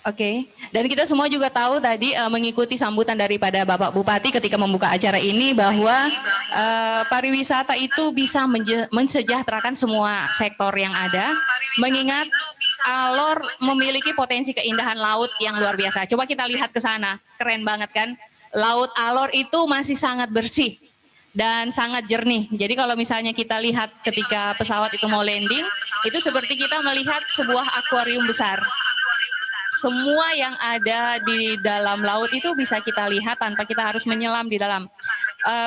Oke, dan kita semua juga tahu tadi mengikuti sambutan daripada Bapak Bupati ketika membuka acara ini bahwa pariwisata itu bisa mensejahterakan semua sektor yang ada, mengingat Alor memiliki potensi keindahan laut yang luar biasa. Coba kita lihat ke sana, keren banget kan? Laut Alor itu masih sangat bersih dan sangat jernih. Jadi kalau misalnya kita lihat ketika pesawat itu mau landing, itu seperti kita melihat sebuah akuarium besar. Semua yang ada di dalam laut itu bisa kita lihat tanpa kita harus menyelam di dalam.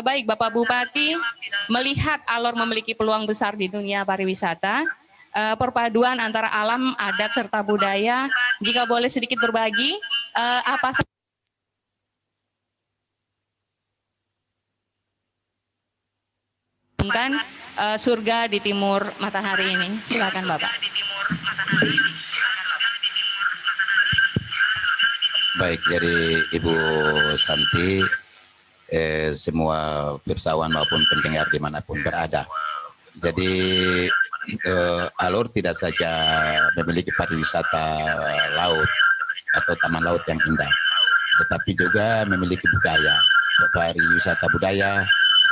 Baik Bapak Bupati, melihat Alor memiliki peluang besar di dunia pariwisata, perpaduan antara alam, adat, serta budaya, jika boleh sedikit berbagi, apa kan surga di timur matahari ini. Silakan Bapak. Baik, dari Ibu Santi, semua pirsawan maupun pendengar dimanapun berada. Jadi Alor tidak saja memiliki pariwisata laut atau taman laut yang indah, tetapi juga memiliki budaya, pariwisata budaya,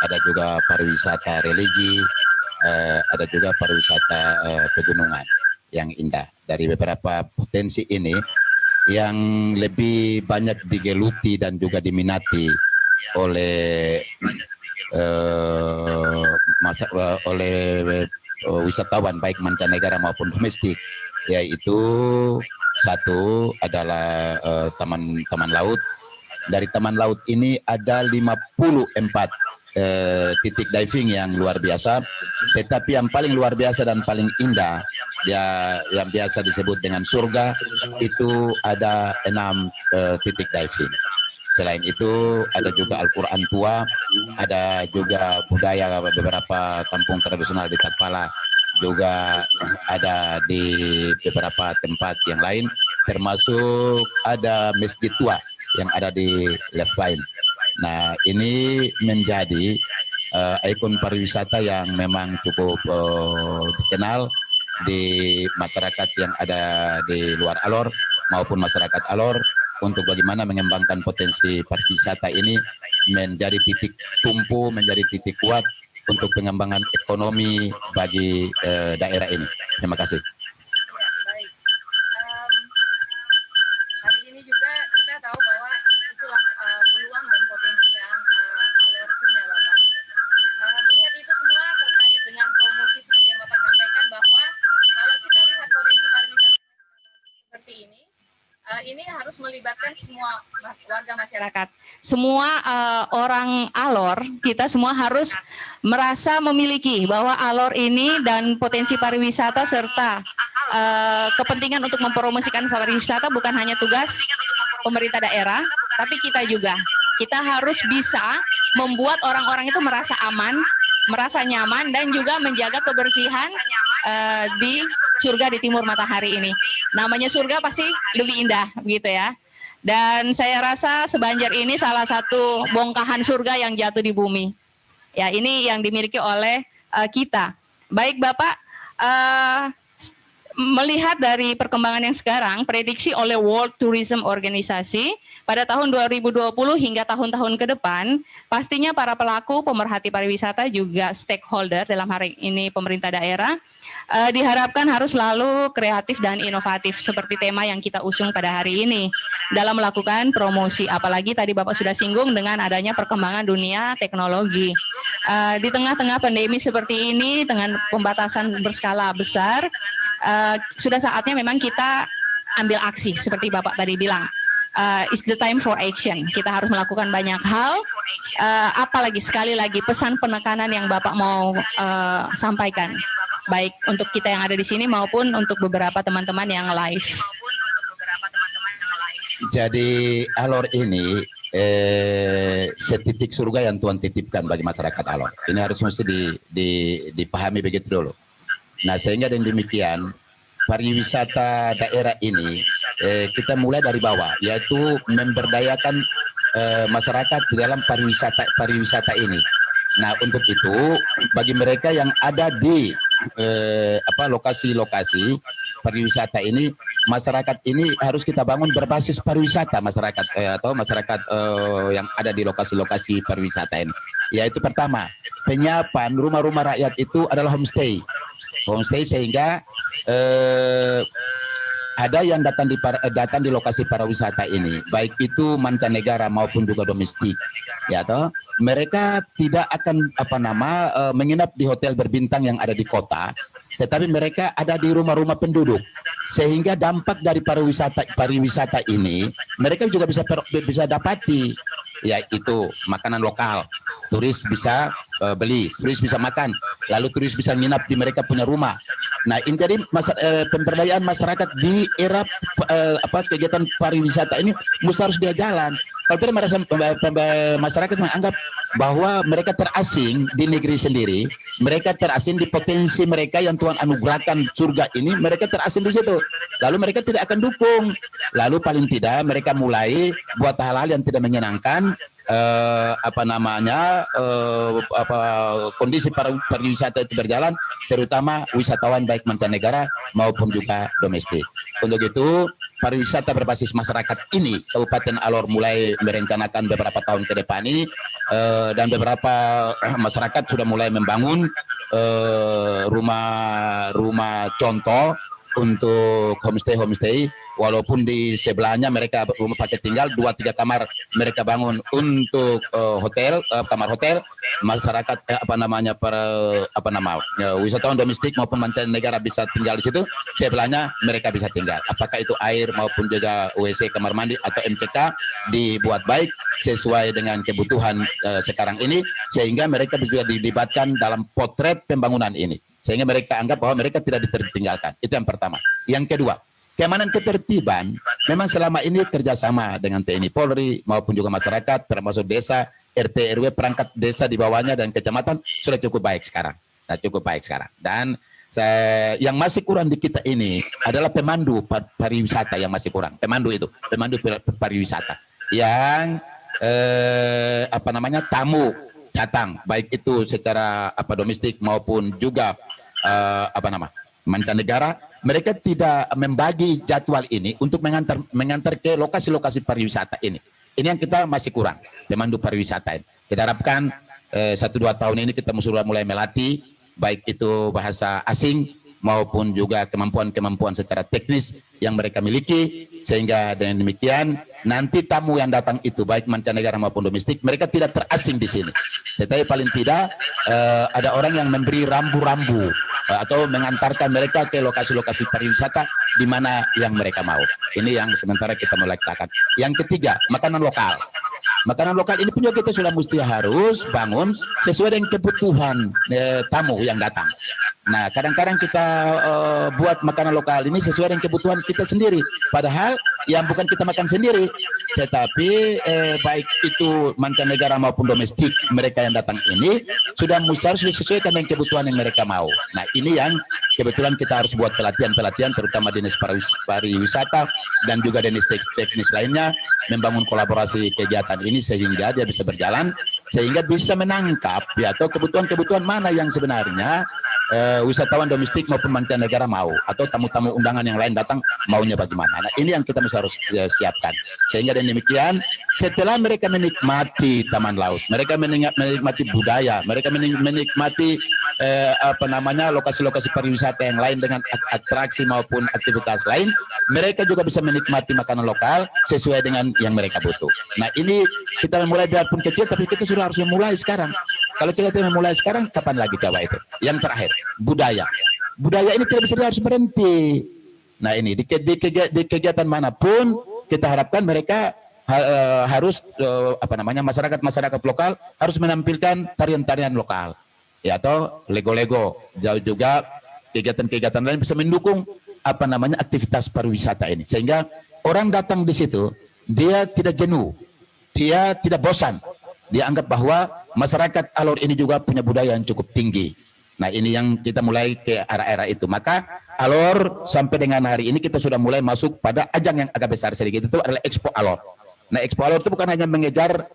ada juga pariwisata religi, ada juga pariwisata pegunungan yang indah. Dari beberapa potensi ini, yang lebih banyak digeluti dan juga diminati oleh wisatawan baik mancanegara maupun domestik, yaitu satu adalah taman laut. Dari taman laut ini ada 54 titik diving yang luar biasa, tetapi yang paling luar biasa dan paling indah yang biasa disebut dengan surga itu ada 6 titik diving. Selain itu ada juga Al-Quran tua, ada juga budaya beberapa kampung tradisional di Takpala, juga ada di beberapa tempat yang lain, termasuk ada masjid tua yang ada di Leppain. Nah, ini menjadi ikon pariwisata yang memang cukup dikenal di masyarakat yang ada di luar Alor maupun masyarakat Alor, untuk bagaimana mengembangkan potensi pariwisata ini menjadi titik tumpu, menjadi titik kuat untuk pengembangan ekonomi bagi daerah ini. Terima kasih. Baik. Hari ini juga kita tahu bahwa itulah peluang dan potensi yang Alor punya, Bapak. Melihat itu semua terkait dengan promosi seperti yang Bapak sampaikan, bahwa kalau kita lihat potensi pariwisata seperti ini harus melibatkan semua warga masyarakat. Semua orang Alor, kita semua harus merasa memiliki bahwa Alor ini dan potensi pariwisata serta kepentingan untuk mempromosikan pariwisata bukan hanya tugas pemerintah daerah, tapi kita juga. Kita harus bisa membuat orang-orang itu merasa aman, merasa nyaman, dan juga menjaga kebersihan di surga di timur matahari ini. Namanya surga pasti lebih indah, begitu ya. Dan saya rasa Sebanjar ini salah satu bongkahan surga yang jatuh di bumi. Ya, ini yang dimiliki oleh kita. Baik Bapak, melihat dari perkembangan yang sekarang, prediksi oleh World Tourism Organization pada tahun 2020 hingga tahun-tahun ke depan, pastinya para pelaku pemerhati pariwisata juga stakeholder, dalam hari ini pemerintah daerah, diharapkan harus selalu kreatif dan inovatif seperti tema yang kita usung pada hari ini dalam melakukan promosi. Apalagi tadi Bapak sudah singgung dengan adanya perkembangan dunia teknologi. Di tengah-tengah pandemi seperti ini dengan pembatasan berskala besar, sudah saatnya memang kita ambil aksi seperti Bapak tadi bilang. It's the time for action. Kita harus melakukan banyak hal. Apalagi sekali lagi pesan penekanan yang Bapak mau sampaikan, baik untuk kita yang ada di sini maupun untuk beberapa teman-teman yang live. Jadi Alor ini setitik surga yang Tuhan titipkan bagi masyarakat Alor. Ini harus mesti dipahami begitu dulu. Nah, sehingga dengan demikian pariwisata daerah ini kita mulai dari bawah, yaitu memberdayakan masyarakat di dalam pariwisata ini. Nah, untuk itu bagi mereka yang ada di lokasi-lokasi pariwisata ini, masyarakat ini harus kita bangun berbasis pariwisata masyarakat atau masyarakat yang ada di lokasi-lokasi pariwisata ini. Yaitu pertama, penyiapan rumah-rumah rakyat itu adalah homestay. Homestay sehingga ada yang datang di lokasi pariwisata ini, baik itu mancanegara maupun juga domestik, ya toh. Mereka tidak akan menginap di hotel berbintang yang ada di kota, tetapi mereka ada di rumah-rumah penduduk. Sehingga dampak dari pariwisata ini, mereka juga bisa dapati, yaitu makanan lokal. Turis bisa beli, turis bisa makan, lalu turis bisa nginap di mereka punya rumah. Nah, ini jadi pemberdayaan masyarakat di era kegiatan pariwisata ini mesti harus dia jalan. Kalau tidak masyarakat menganggap bahwa mereka terasing di negeri sendiri, mereka terasing di potensi mereka yang Tuhan anugerahkan surga ini, mereka terasing di situ. Lalu mereka tidak akan dukung. Lalu paling tidak mereka mulai buat hal-hal yang tidak menyenangkan, kondisi pariwisata itu berjalan, terutama wisatawan baik mancanegara maupun juga domestik. Untuk itu, pariwisata berbasis masyarakat ini, Kabupaten Alor mulai merencanakan beberapa tahun ke depan ini, dan beberapa masyarakat sudah mulai membangun rumah contoh untuk homestay, walaupun di sebelahnya mereka rumah pakai tinggal 2-3 kamar mereka bangun untuk kamar hotel. Masyarakat wisatawan domestik maupun mancanegara bisa tinggal di situ, sebelahnya mereka bisa tinggal. Apakah itu air maupun juga WC, kamar mandi atau MCK dibuat baik sesuai dengan kebutuhan sekarang ini, sehingga mereka juga dilibatkan dalam potret pembangunan ini, sehingga mereka anggap bahwa mereka tidak ditinggalkan. Itu yang pertama. Yang kedua, keamanan ketertiban memang selama ini kerjasama dengan TNI Polri maupun juga masyarakat, termasuk desa, RT RW, perangkat desa di bawahnya dan kecamatan sudah cukup baik sekarang. Dan yang masih kurang di kita ini adalah pemandu pariwisata yang masih kurang. Pemandu pariwisata yang tamu datang, baik itu secara domestik maupun juga mancanegara, mereka tidak membagi jadwal ini untuk mengantar ke lokasi-lokasi pariwisata ini. Ini yang kita masih kurang, pemandu pariwisata ini. Kita harapkan 1-2 tahun ini kita sudah mulai melatih, baik itu bahasa asing maupun juga kemampuan-kemampuan secara teknis yang mereka miliki, sehingga dengan demikian nanti tamu yang datang itu baik mancanegara maupun domestik, mereka tidak terasing di sini. Tetapi paling tidak ada orang yang memberi rambu-rambu atau mengantarkan mereka ke lokasi-lokasi pariwisata di mana yang mereka mau. Ini yang sementara kita mulai lakukan. Yang ketiga, makanan lokal. Makanan lokal ini pun juga kita sudah mesti harus bangun sesuai dengan kebutuhan tamu yang datang. Nah, kadang-kadang kita buat makanan lokal ini sesuai dengan kebutuhan kita sendiri. Padahal yang bukan kita makan sendiri, tetapi baik itu mancanegara maupun domestik, mereka yang datang ini sudah mesti harus disesuaikan dengan kebutuhan yang mereka mau. Nah, ini yang kebetulan kita harus buat pelatihan, terutama dinas pariwisata dan juga dinas teknis lainnya, membangun kolaborasi kegiatan ini sehingga dia bisa berjalan, sehingga bisa menangkap atau kebutuhan-kebutuhan mana yang sebenarnya wisatawan domestik maupun mancanegara mau, atau tamu-tamu undangan yang lain datang maunya bagaimana. Nah, ini yang kita harus siapkan, sehingga dengan demikian setelah mereka menikmati taman laut, mereka menikmati budaya, mereka menikmati lokasi-lokasi pariwisata yang lain dengan atraksi maupun aktivitas lain, mereka juga bisa menikmati makanan lokal sesuai dengan yang mereka butuh. Nah, ini kita memulai biarpun kecil, tapi kita sudah harus memulai sekarang. Kalau kita tidak memulai sekarang, kapan lagi coba itu? Yang terakhir, budaya. Budaya ini tidak bisa harus berhenti. Nah, ini di kegiatan manapun kita harapkan mereka harus masyarakat lokal harus menampilkan tarian-tarian lokal, ya, atau lego-lego. Jauh juga kegiatan-kegiatan lain bisa mendukung aktivitas pariwisata ini, sehingga orang datang di situ dia tidak jenuh, dia tidak bosan. Dia anggap bahwa masyarakat Alor ini juga punya budaya yang cukup tinggi. Nah, ini yang kita mulai ke arah-arah itu. Maka Alor sampai dengan hari ini kita sudah mulai masuk pada ajang yang agak besar sedikit, itu adalah Expo Alor. Nah, Expo Alor itu bukan hanya mengejar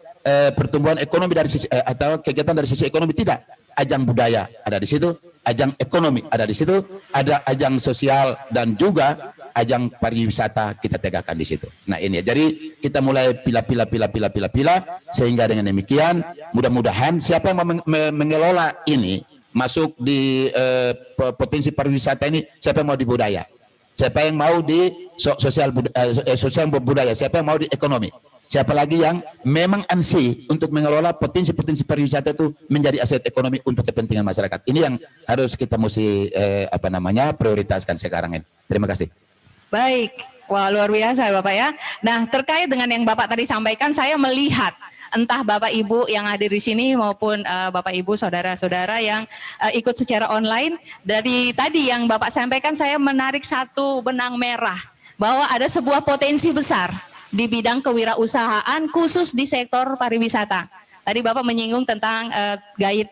pertumbuhan ekonomi dari sisi atau kegiatan dari sisi ekonomi, tidak, ajang budaya ada di situ, ajang ekonomi ada di situ, ada ajang sosial dan juga ajang pariwisata kita tegakkan di situ. Nah ini ya, jadi kita mulai pila sehingga dengan demikian mudah-mudahan siapa yang mau mengelola ini masuk di potensi pariwisata ini, siapa yang mau di budaya, siapa yang mau di sosial budaya, siapa yang mau di ekonomi, siapa lagi yang memang ansi untuk mengelola potensi-potensi pariwisata itu menjadi aset ekonomi untuk kepentingan masyarakat. Ini yang harus kita mesti prioritaskan sekarang ini. Terima kasih. Baik, wah luar biasa Bapak ya. Nah terkait dengan yang Bapak tadi sampaikan, saya melihat entah Bapak Ibu yang hadir di sini maupun Bapak Ibu saudara-saudara yang ikut secara online, dari tadi yang Bapak sampaikan saya menarik satu benang merah bahwa ada sebuah potensi besar di bidang kewirausahaan khusus di sektor pariwisata. Tadi Bapak menyinggung tentang guide,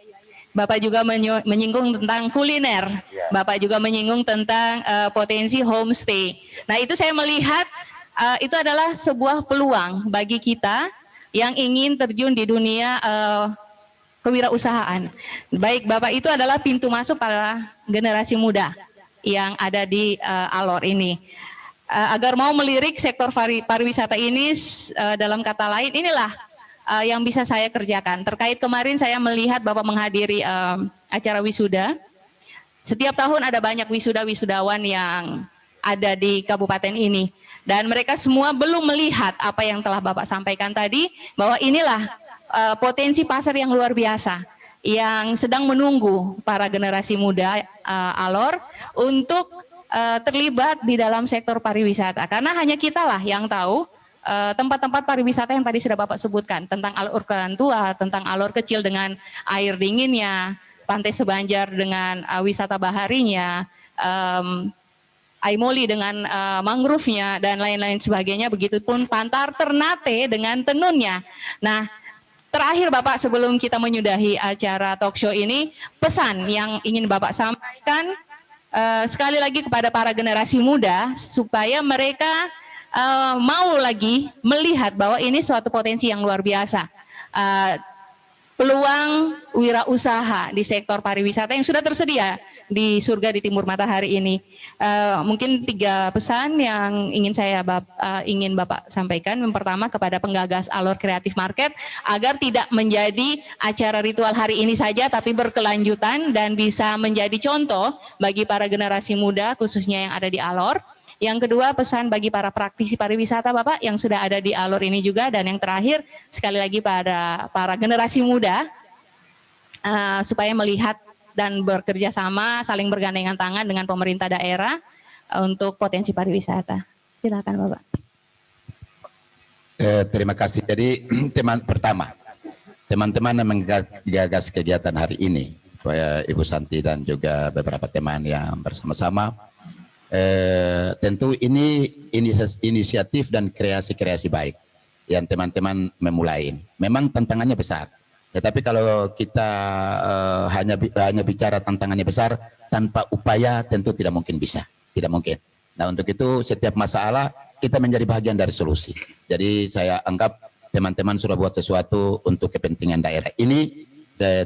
Bapak juga menyinggung tentang kuliner, Bapak juga menyinggung tentang potensi homestay. Nah itu saya melihat itu adalah sebuah peluang bagi kita yang ingin terjun di dunia kewirausahaan. Baik Bapak, itu adalah pintu masuk para generasi muda yang ada di Alor ini. Agar mau melirik sektor pariwisata ini, dalam kata lain inilah yang bisa saya kerjakan. Terkait kemarin saya melihat Bapak menghadiri acara wisuda. Setiap tahun ada banyak wisudawan yang ada di kabupaten ini. Dan mereka semua belum melihat apa yang telah Bapak sampaikan tadi, bahwa inilah potensi pasar yang luar biasa yang sedang menunggu para generasi muda Alor untuk terlibat di dalam sektor pariwisata. Karena hanya kitalah yang tahu tempat-tempat pariwisata yang tadi sudah Bapak sebutkan, tentang Alor Kelantua, tentang Alor kecil dengan air dinginnya, Pantai Sebanjar dengan wisata baharinya, Aimoli dengan mangrove-nya dan lain-lain sebagainya, begitupun Pantar Ternate dengan tenunnya. Nah, terakhir Bapak sebelum kita menyudahi acara talk show ini, pesan yang ingin Bapak sampaikan sekali lagi kepada para generasi muda supaya mereka mau lagi melihat bahwa ini suatu potensi yang luar biasa. Peluang wirausaha di sektor pariwisata yang sudah tersedia di surga di Timur Matahari ini. Mungkin 3 pesan yang ingin Bapak sampaikan. Yang pertama kepada penggagas Alor Creative Market agar tidak menjadi acara ritual hari ini saja, tapi berkelanjutan dan bisa menjadi contoh bagi para generasi muda khususnya yang ada di Alor. Yang kedua, pesan bagi para praktisi pariwisata Bapak yang sudah ada di Alor ini juga. Dan yang terakhir, sekali lagi pada para generasi muda, supaya melihat dan bekerja sama, saling bergandengan tangan dengan pemerintah daerah untuk potensi pariwisata. Silakan Bapak. Terima kasih. Jadi pertama, teman-teman yang menggagas kegiatan hari ini, Ibu Santi dan juga beberapa teman yang bersama-sama, tentu ini inisiatif dan kreasi-kreasi baik yang teman-teman memulai ini. Memang tantangannya besar, tetapi kalau kita hanya bicara tantangannya besar tanpa upaya tentu tidak mungkin bisa, tidak mungkin. Nah untuk itu setiap masalah kita menjadi bagian dari solusi. Jadi saya anggap teman-teman sudah buat sesuatu untuk kepentingan daerah ini,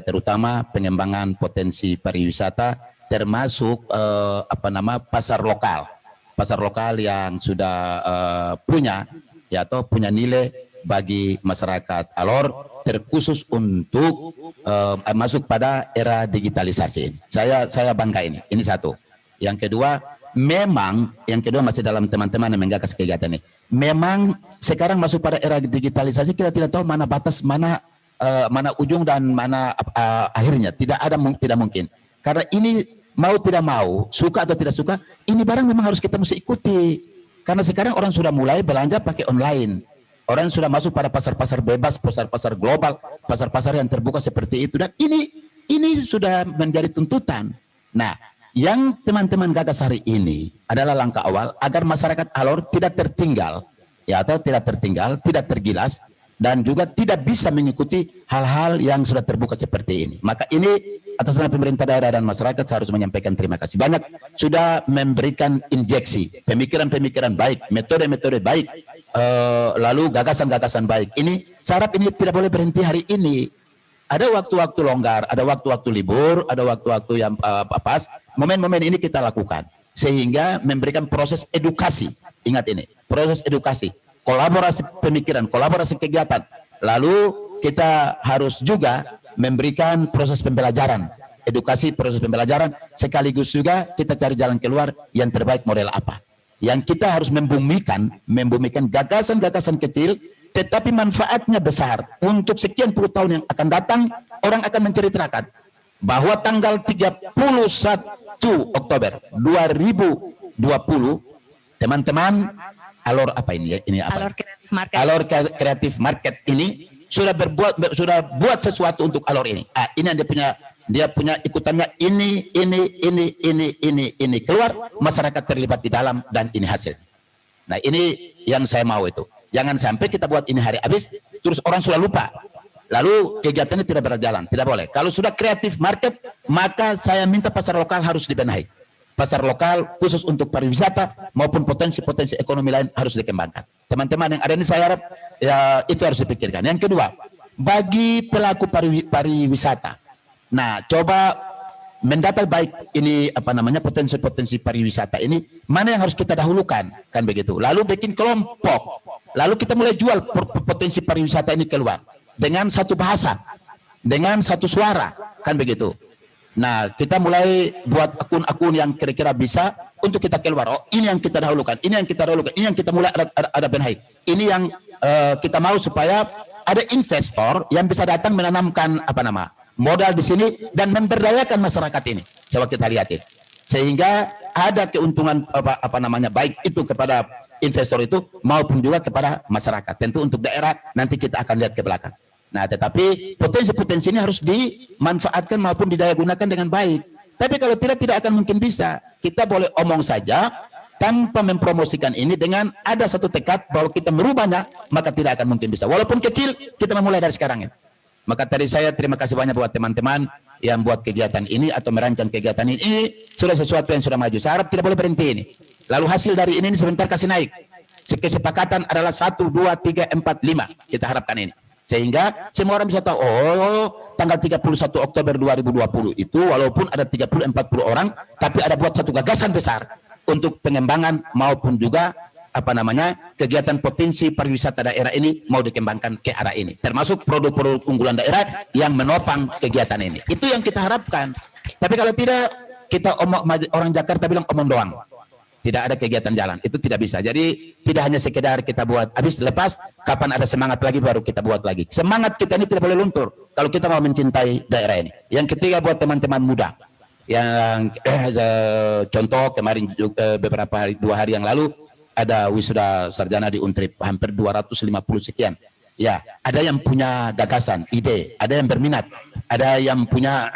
terutama pengembangan potensi pariwisata, termasuk pasar lokal yang sudah punya atau punya nilai bagi masyarakat Alor, terkhusus untuk masuk pada era digitalisasi. Saya bangga ini satu. Yang kedua masih dalam teman-teman yang menggagas kegiatan ini. Memang sekarang masuk pada era digitalisasi, kita tidak tahu mana batas, mana ujung dan mana akhirnya. Tidak mungkin. Karena ini mau tidak mau, suka atau tidak suka, ini barang memang harus kita mesti ikuti. Karena sekarang orang sudah mulai belanja pakai online. Orang sudah masuk pada pasar-pasar bebas, pasar-pasar global, pasar-pasar yang terbuka seperti itu. Dan ini sudah menjadi tuntutan. Nah, yang teman-teman gagas hari ini adalah langkah awal agar masyarakat Alor tidak tertinggal, tidak tergilas, dan juga tidak bisa mengikuti hal-hal yang sudah terbuka seperti ini. Maka ini atas nama pemerintah daerah dan masyarakat harus menyampaikan terima kasih banyak sudah memberikan injeksi pemikiran-pemikiran baik, metode-metode baik, lalu gagasan-gagasan baik. Ini sarap ini tidak boleh berhenti hari ini. Ada waktu-waktu longgar, ada waktu-waktu libur, ada waktu-waktu yang pas. Momen-momen ini kita lakukan sehingga memberikan proses edukasi. Ingat ini, proses edukasi, kolaborasi pemikiran, kolaborasi kegiatan. Lalu kita harus juga memberikan proses pembelajaran, edukasi proses pembelajaran, sekaligus juga kita cari jalan keluar yang terbaik model apa. Yang kita harus membumikan gagasan-gagasan kecil, tetapi manfaatnya besar. Untuk sekian puluh tahun yang akan datang, orang akan menceritakan bahwa tanggal 31 Oktober 2020, teman-teman, Alor apa ini ya? Ini apa? Alor Creative Market. Alor Creative Market ini sudah buat sesuatu untuk Alor ini. Ini yang dia punya ikutannya ini keluar, masyarakat terlibat di dalam, dan ini hasil. Nah, ini yang saya mau itu. Jangan sampai kita buat ini hari habis, terus orang sudah lupa. Lalu kegiatannya tidak berjalan, tidak boleh. Kalau sudah Creative Market, maka saya minta pasar lokal harus dibenahi. Pasar lokal khusus untuk pariwisata maupun potensi-potensi ekonomi lain harus dikembangkan. Teman-teman yang ada ini, saya harap ya, itu harus dipikirkan. Yang kedua, bagi pelaku pariwisata, nah coba mendata baik ini potensi-potensi pariwisata ini, mana yang harus kita dahulukan, kan begitu. Lalu bikin kelompok, lalu kita mulai jual potensi pariwisata ini keluar dengan satu bahasa, dengan satu suara, kan begitu. Nah, kita mulai buat akun-akun yang kira-kira bisa untuk kita keluar. Oh, ini yang kita dahulukan, ini yang kita dahulukan, ini yang kita mulai ada benahi. Ini yang kita mau supaya ada investor yang bisa datang menanamkan modal di sini dan memberdayakan masyarakat ini. Coba kita lihatin. Sehingga ada keuntungan baik itu kepada investor itu maupun juga kepada masyarakat. Tentu untuk daerah nanti kita akan lihat ke belakang. Nah, tetapi potensi-potensi ini harus dimanfaatkan maupun didayagunakan dengan baik. Tapi kalau tidak akan mungkin bisa. Kita boleh omong saja tanpa mempromosikan ini dengan ada satu tekad bahwa kita merubahnya, maka tidak akan mungkin bisa. Walaupun kecil, kita memulai dari sekarang ini. Maka tadi saya terima kasih banyak buat teman-teman yang buat kegiatan ini atau merancang kegiatan ini. Ini sudah sesuatu yang sudah maju. Saya harap tidak boleh berhenti ini. Lalu hasil dari ini sebentar kasih naik. Kesepakatan adalah 1, 2, 3, 4, 5. Kita harapkan ini. Sehingga semua orang bisa tahu, oh tanggal 31 Oktober 2020 itu walaupun ada 30-40 orang, tapi ada buat satu gagasan besar untuk pengembangan maupun juga kegiatan potensi pariwisata daerah ini mau dikembangkan ke arah ini. Termasuk produk-produk unggulan daerah yang menopang kegiatan ini. Itu yang kita harapkan. Tapi kalau tidak, kita orang Jakarta bilang omong doang. Tidak ada kegiatan jalan, itu tidak bisa. Jadi tidak hanya sekedar kita buat habis lepas, kapan ada semangat lagi baru kita buat lagi. Semangat kita ini tidak boleh luntur kalau kita mau mencintai daerah ini. Yang ketiga buat teman-teman muda yang contoh kemarin beberapa hari, 2 hari yang lalu ada wisuda sarjana di Untrip, hampir 250 sekian. Ya, ada yang punya gagasan, ide, ada yang berminat, ada yang punya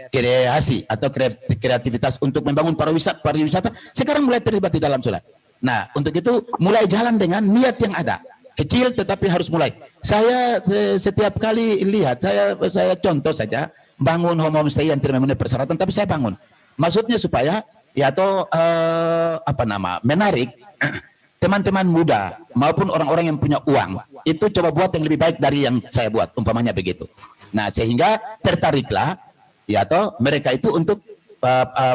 kreasi atau kreativitas untuk membangun pariwisata sekarang mulai terlibat di dalam sudah. Nah, untuk itu mulai jalan dengan niat yang ada. Kecil tetapi harus mulai. Saya setiap kali lihat, saya contoh saja, bangun homestay yang tidak memenuhi persyaratan, tapi saya bangun. Maksudnya supaya menarik teman-teman muda maupun orang-orang yang punya uang itu coba buat yang lebih baik dari yang saya buat, umpamanya begitu. Nah, sehingga tertariklah mereka itu untuk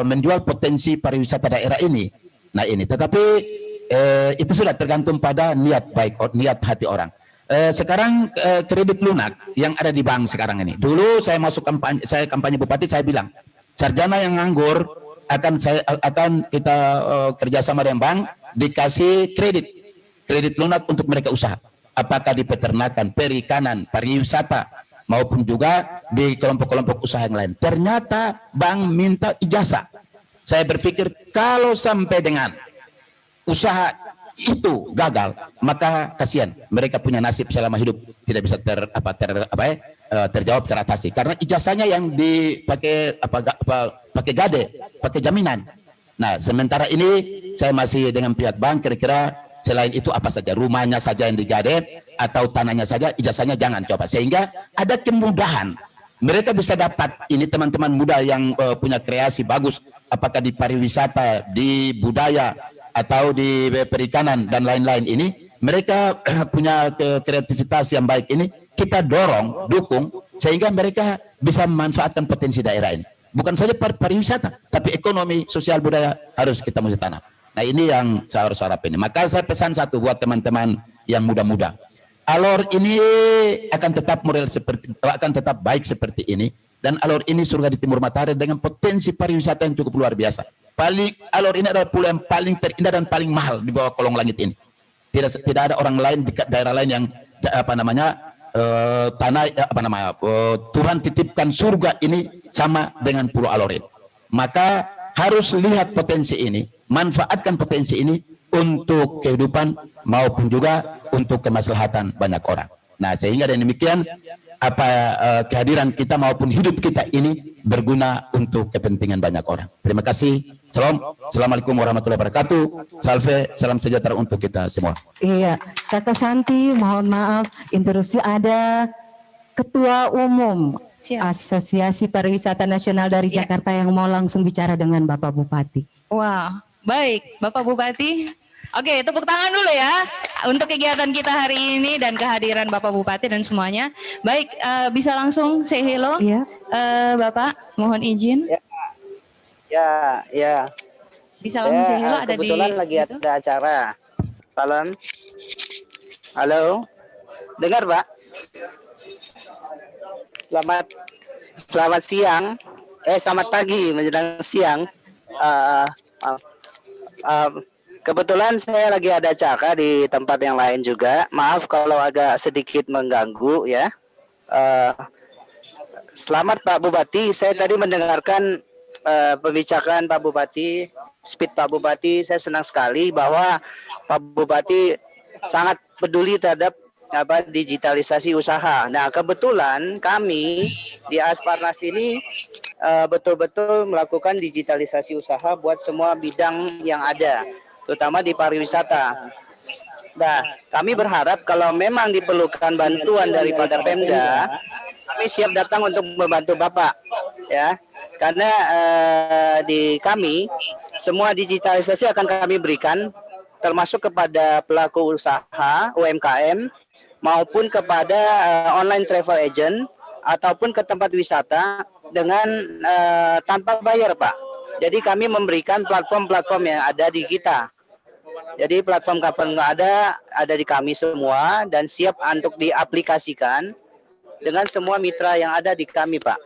menjual potensi pariwisata daerah ini. Nah, ini tetapi itu sudah tergantung pada niat baik, niat hati orang. Sekarang kredit lunak yang ada di bank sekarang ini. Dulu saya masuk kampanye bupati, saya bilang sarjana yang nganggur akan kita kerjasama dengan bank, dikasih kredit lunak untuk mereka usaha. Apakah di peternakan, perikanan, pariwisata maupun juga di kelompok-kelompok usaha yang lain. Ternyata bank minta ijazah. Saya berpikir kalau sampai dengan usaha itu gagal, maka kasihan mereka punya nasib selama hidup tidak bisa terjawab, teratasi. Karena ijazahnya yang dipakai pakai gade, pakai jaminan. Nah, sementara ini saya masih dengan pihak bank, kira-kira selain itu apa saja, rumahnya saja yang digade atau tanahnya saja, ijazahnya jangan coba. Sehingga ada kemudahan. Mereka bisa dapat, ini teman-teman muda yang punya kreasi bagus, apakah di pariwisata, di budaya, atau di perikanan dan lain-lain ini, mereka punya kreativitas yang baik ini, kita dorong, dukung, sehingga mereka bisa memanfaatkan potensi daerah ini. Bukan saja pariwisata, tapi ekonomi, sosial, budaya harus kita mesti tanam. Nah ini yang saya harus harap ini. Maka saya pesan satu buat teman-teman yang muda-muda. Alor ini akan tetap baik seperti ini, dan Alor ini surga di Timur Matahari dengan potensi pariwisata yang cukup luar biasa. Alor ini adalah pulau yang paling terindah dan paling mahal di bawah kolong langit ini. Tidak ada orang lain di daerah lain yang Tuhan titipkan surga ini sama dengan Pulau Alor ini. Maka harus lihat potensi ini, manfaatkan potensi ini untuk kehidupan maupun juga untuk kemaslahatan banyak orang. Nah, sehingga dengan demikian kehadiran kita maupun hidup kita ini berguna untuk kepentingan banyak orang. Terima kasih. Salam. Assalamualaikum warahmatullahi wabarakatuh. Salve, salam sejahtera untuk kita semua. Iya, Kakak Santi, mohon maaf interupsi, ada Ketua Umum Asosiasi Pariwisata Nasional dari Jakarta yang mau langsung bicara dengan Bapak Bupati. Wah, baik Bapak Bupati. Oke, tepuk tangan dulu ya untuk kegiatan kita hari ini dan kehadiran Bapak Bupati dan semuanya. Baik, bisa langsung say hello. Iya. Bapak, mohon izin. Ya. Bisa langsung say hello, ada di kebetulan lagi gitu? ada acara. Salam. Halo. Dengar, Pak? Selamat siang. Selamat pagi menjelang siang. Kebetulan saya lagi ada acara di tempat yang lain juga. Maaf kalau agak sedikit mengganggu ya. Selamat Pak Bupati. Saya tadi mendengarkan pembicaraan Pak Bupati, speed Pak Bupati. Saya senang sekali bahwa Pak Bupati sangat peduli terhadap digitalisasi usaha. Nah, kebetulan kami di Asparnas ini betul-betul melakukan digitalisasi usaha buat semua bidang yang ada, terutama di pariwisata. Nah, kami berharap kalau memang diperlukan bantuan daripada Pemda, kami siap datang untuk membantu Bapak, ya. Karena di kami semua digitalisasi akan kami berikan, termasuk kepada pelaku usaha UMKM maupun kepada online travel agent ataupun ke tempat wisata dengan tanpa bayar, Pak. Jadi kami memberikan platform-platform yang ada di kita. Jadi platform-platform yang ada di kami semua dan siap untuk diaplikasikan dengan semua mitra yang ada di kami, Pak.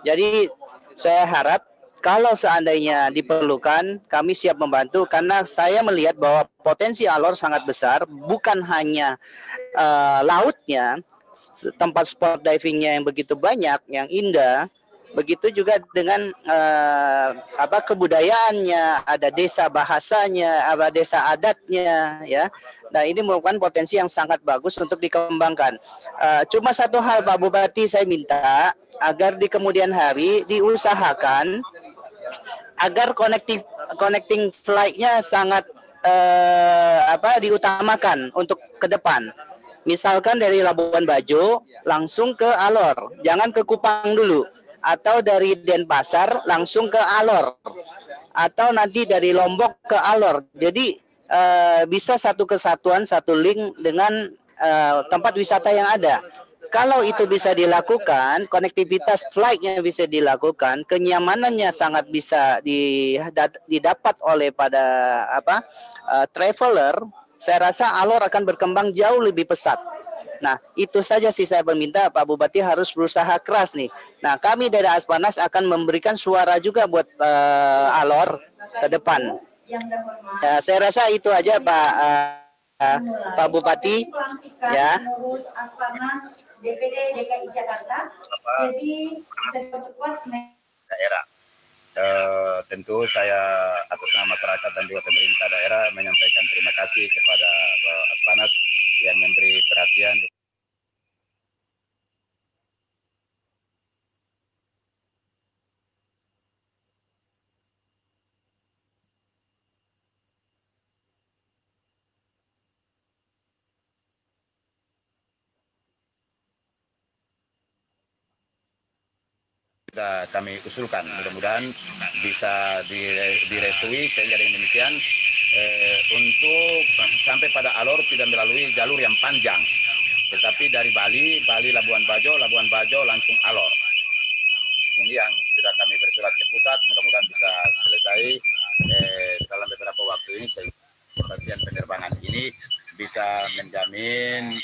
Jadi saya harap kalau seandainya diperlukan, kami siap membantu karena saya melihat bahwa potensi Alor sangat besar, bukan hanya lautnya, tempat sport divingnya yang begitu banyak, yang indah, begitu juga dengan kebudayaannya, ada desa bahasanya, ada desa adatnya, ya. Nah, ini merupakan potensi yang sangat bagus untuk dikembangkan. Cuma satu hal Pak Bupati, saya minta agar di kemudian hari diusahakan agar connecting flight-nya sangat diutamakan untuk ke depan. Misalkan dari Labuan Bajo langsung ke Alor, jangan ke Kupang dulu, atau dari Denpasar langsung ke Alor, atau nanti dari Lombok ke Alor. Jadi bisa satu kesatuan, satu link dengan tempat wisata yang ada. Kalau itu bisa dilakukan, konektivitas flight-nya bisa dilakukan, kenyamanannya sangat bisa didapat oleh pada traveler. Saya rasa Alor akan berkembang jauh lebih pesat. Nah, itu saja sih saya meminta Pak Bupati harus berusaha keras nih. Nah, kami dari Asparnas akan memberikan suara juga buat Alor ke depan. Ya, saya rasa itu aja Pak Bupati, ya. DPD DKI Jakarta. Jadi bisa diperkuat daerah. Tentu saya atas nama masyarakat dan juga pemerintah daerah menyampaikan terima kasih kepada Asparnas yang memberi perhatian. Sudah kami usulkan, mudah-mudahan bisa direstui sehingga dengan demikian untuk sampai pada Alor tidak melalui jalur yang panjang. Tetapi dari Bali Labuan Bajo langsung Alor. Ini yang sudah kami bersurat ke pusat, mudah-mudahan bisa selesai dalam beberapa waktu ini, sehingga kepastian penerbangan ini bisa menjamin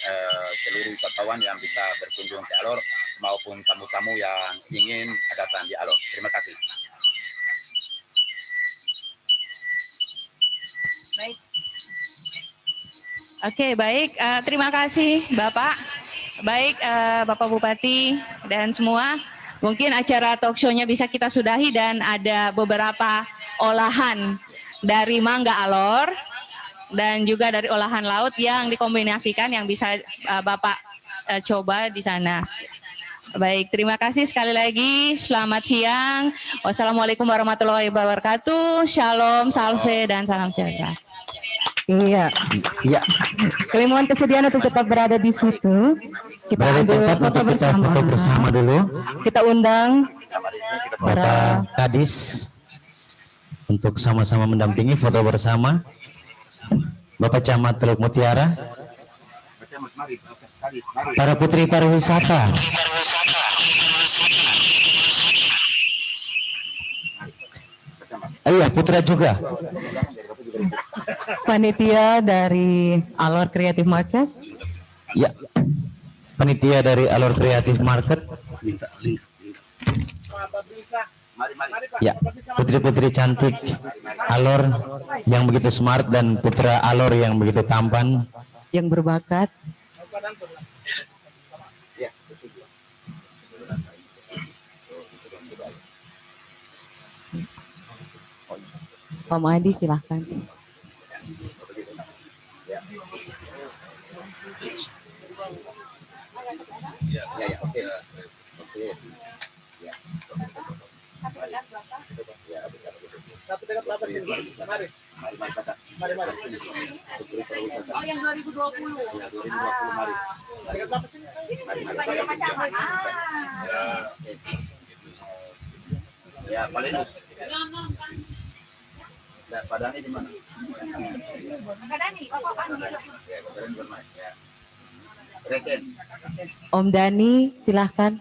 seluruh wisatawan yang bisa berkunjung ke Alor maupun tamu-tamu yang ingin datang di Alor. Terima kasih. Baik. Oke, baik. Terima kasih Bapak. Baik, Bapak Bupati dan semua. Mungkin acara talk show-nya bisa kita sudahi dan ada beberapa olahan dari mangga Alor dan juga dari olahan laut yang dikombinasikan yang bisa Bapak coba di sana. Baik, terima kasih sekali lagi. Selamat siang. Wassalamualaikum warahmatullahi wabarakatuh. Shalom, salve, dan salam sejahtera. Iya. Iya. Kami mohon kesediaan untuk tetap berada di situ. Kita ambil foto bersama. Foto bersama dulu. Kita undang Bapak Kadis untuk sama-sama mendampingi foto bersama. Bapak Camat Teluk Mutiara. Para putri pariwisata. Iya, putra juga. panitia dari Alor Creative Market. Ya, panitia dari Alor Creative Market. Ya, putri-putri cantik Alor yang begitu smart dan putra Alor yang begitu tampan, yang berbakat. Pak Mahdi silahkan. Oh, yang 2020. Ya, paling Padani di mana? Padani, Bapak Ya. Om Dani, silahkan.